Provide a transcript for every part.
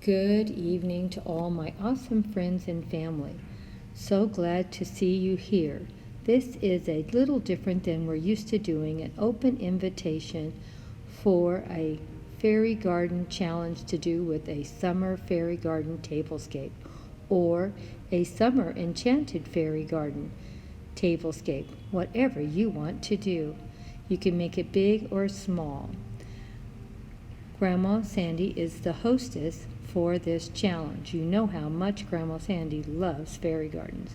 Good evening to all my awesome friends and family. So glad to see you here. This is a little different than we're used to doing, an open invitation for a fairy garden challenge to do with a summer fairy garden tablescape or a summer enchanted fairy garden tablescape, whatever you want to do. You can make it big or small. Grandma Sandy is the hostess for this challenge. You know how much Grandma Sandy loves fairy gardens.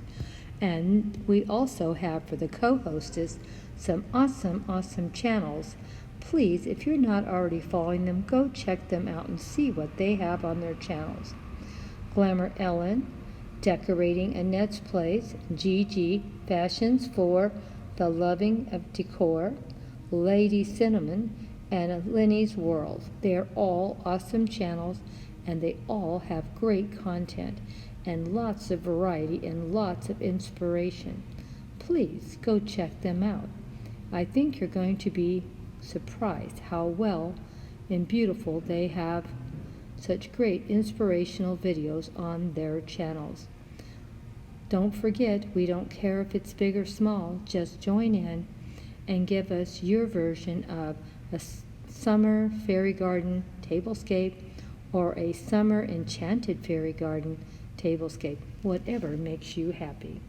And we also have for the co-hostess some awesome channels. Please, if you're not already following them, go check them out and see what they have on their channels. Glamour Ellen, Decorating Annette's Place, Gigi, Fashions for the Loving of Decor, Lady Cinnamon, and Lenny's World. They're all awesome channels and they all have great content and lots of variety and lots of inspiration. Please go check them out. I think you're going to be surprised how well and beautiful they have such great inspirational videos on their channels. Don't forget, we don't care if it's big or small, just join in and give us your version of a summer fairy garden tablescape or a summer enchanted fairy garden tablescape, whatever makes you happy.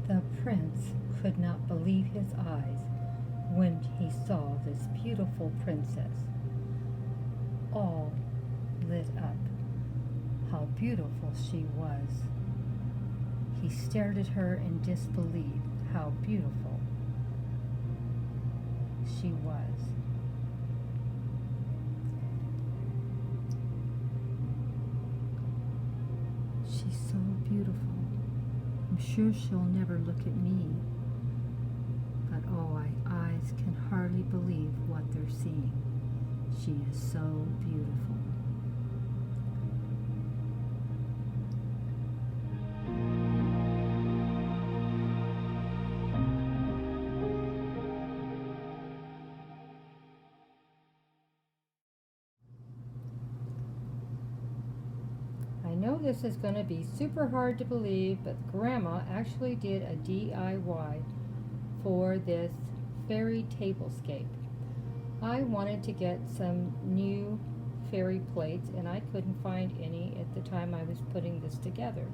The prince could not believe his eyes when he saw this beautiful princess, all lit up. How beautiful she was. He stared at her in disbelief how beautiful she was. She's so beautiful. I'm sure she'll never look at me. But oh, my eyes can hardly believe what they're seeing. She is so beautiful. I know this is going to be super hard to believe, but Grandma actually did a DIY for this fairy tablescape. I wanted to get some new fairy plates and I couldn't find any at the time I was putting this together.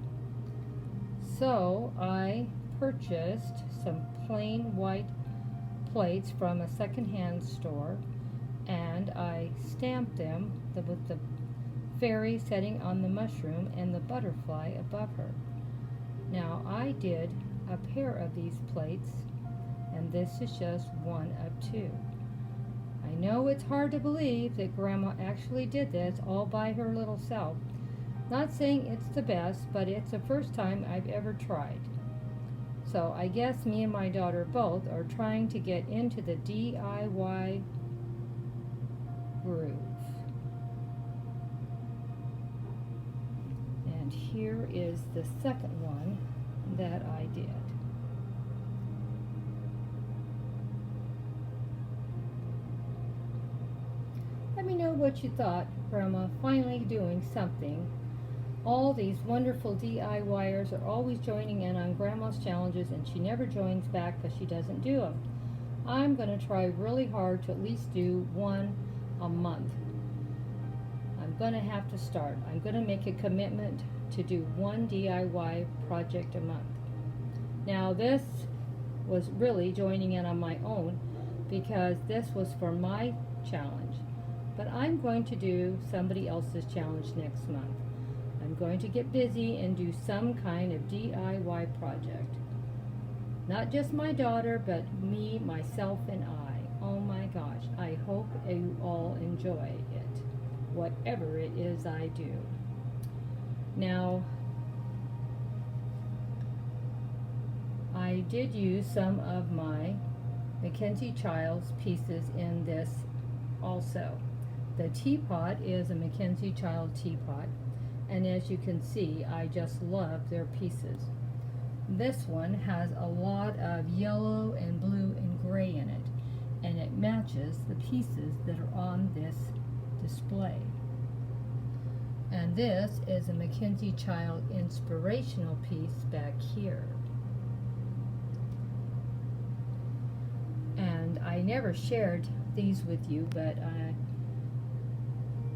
So I purchased some plain white plates from a secondhand store and I stamped them with the fairy sitting on the mushroom and the butterfly above her. Now I did a pair of these plates and this is just one of two. I know it's hard to believe that Grandma actually did this all by her little self. Not saying it's the best, but it's the first time I've ever tried. So I guess me and my daughter both are trying to get into the DIY groove. And here is the second one that I did. Let me know what you thought, Grandma finally doing something. All these wonderful DIYers are always joining in on Grandma's challenges and she never joins back because she doesn't do them. I'm going to try really hard to at least do one a month. I'm going to have to start. I'm going to make a commitment to do one DIY project a month. Now this was really joining in on my own because this was for my challenge. But I'm going to do somebody else's challenge next month. I'm going to get busy and do some kind of DIY project. Not just my daughter, but me, myself, and I. Oh my gosh, I hope you all enjoy it, whatever it is I do. Now, I did use some of my Mackenzie Childs pieces in this also. The teapot is a Mackenzie Child teapot, and as you can see, I just love their pieces. This one has a lot of yellow and blue and gray in it, and it matches the pieces that are on this display. And this is a Mackenzie Child inspirational piece back here. And I never shared these with you, but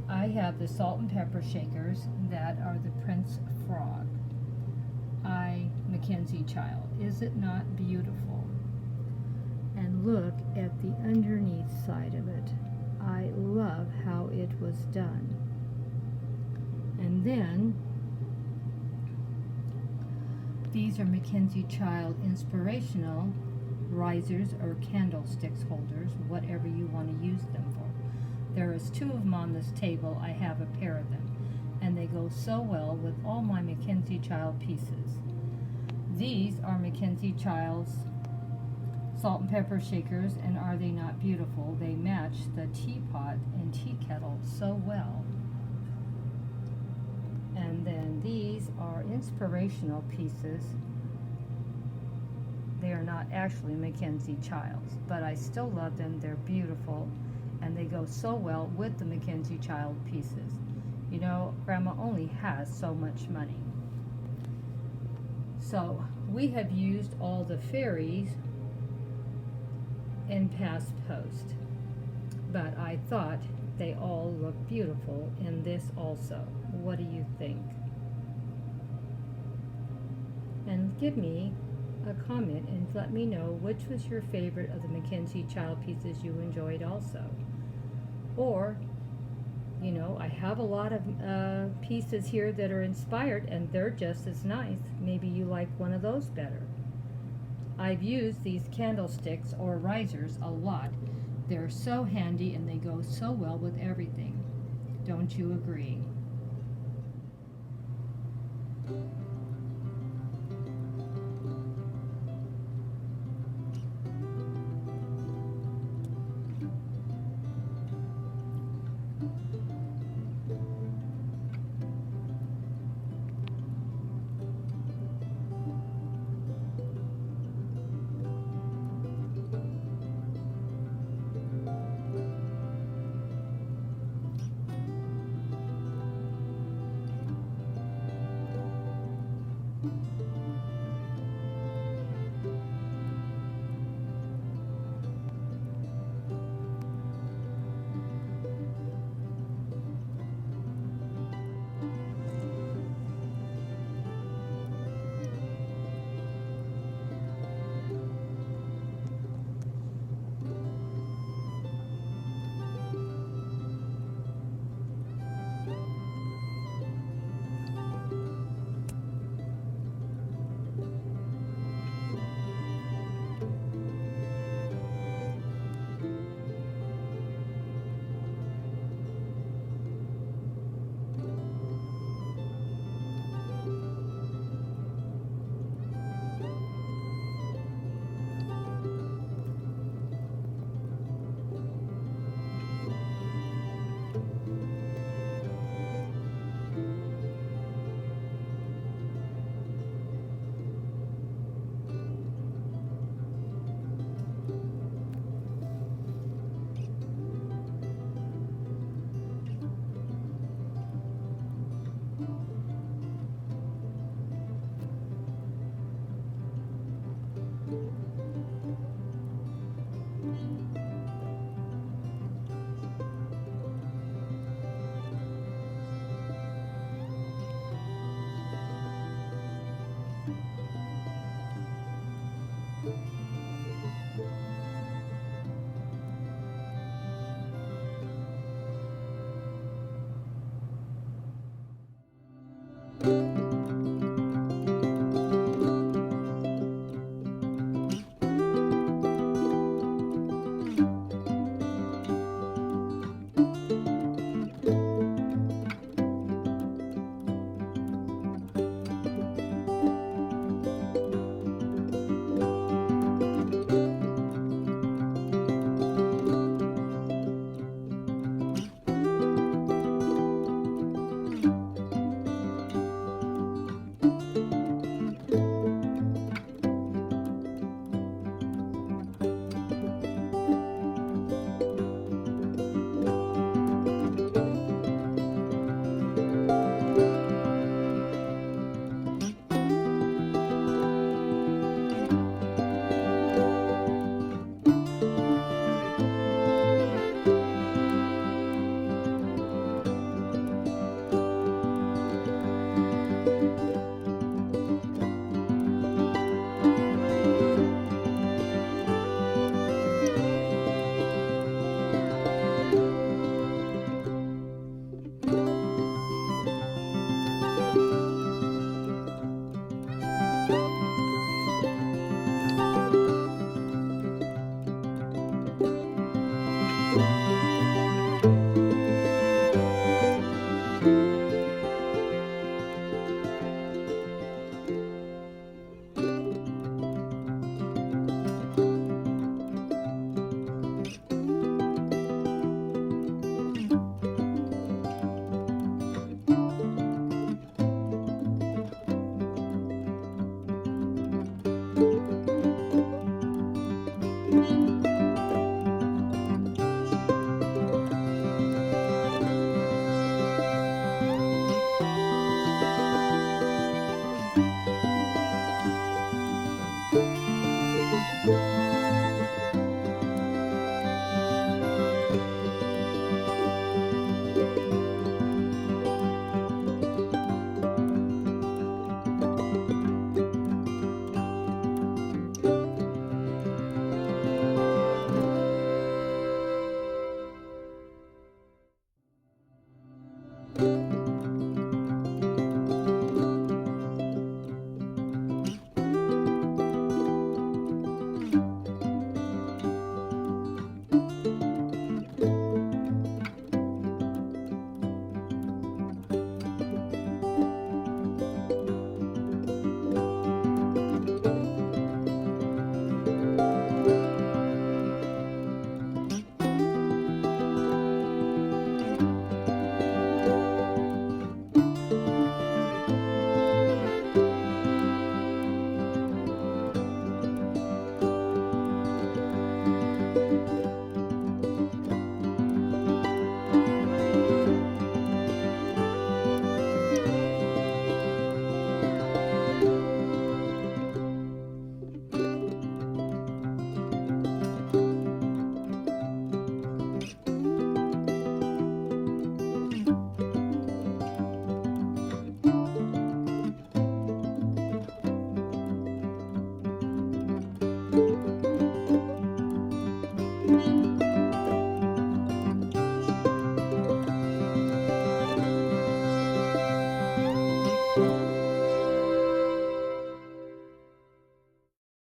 I have the salt and pepper shakers that are the Prince Frog. Mackenzie Child. Is it not beautiful? And look at the underneath side of it. I love how it was done. And then these are Mackenzie Child inspirational risers or candlesticks holders, whatever you want to use them for. There is 2 of them on this table. I have a pair of them, and they go so well with all my Mackenzie Child pieces. These are Mackenzie Child's salt and pepper shakers, and are they not beautiful? They match the teapot and tea kettle so well. And then these are inspirational pieces. They are not actually Mackenzie Child's, but I still love them. They're beautiful, and they go so well with the Mackenzie Child pieces. You know, Grandma only has so much money. So we have used all the fairies in past post, but I thought they all look beautiful in this also. What do you think? And give me a comment and let me know which was your favorite of the Mackenzie Child pieces you enjoyed also. Or, you know, I have a lot of pieces here that are inspired, and they're just as nice. Maybe you like one of those better. I've used these candlesticks or risers a lot. They're so handy and they go so well with everything. Don't you agree?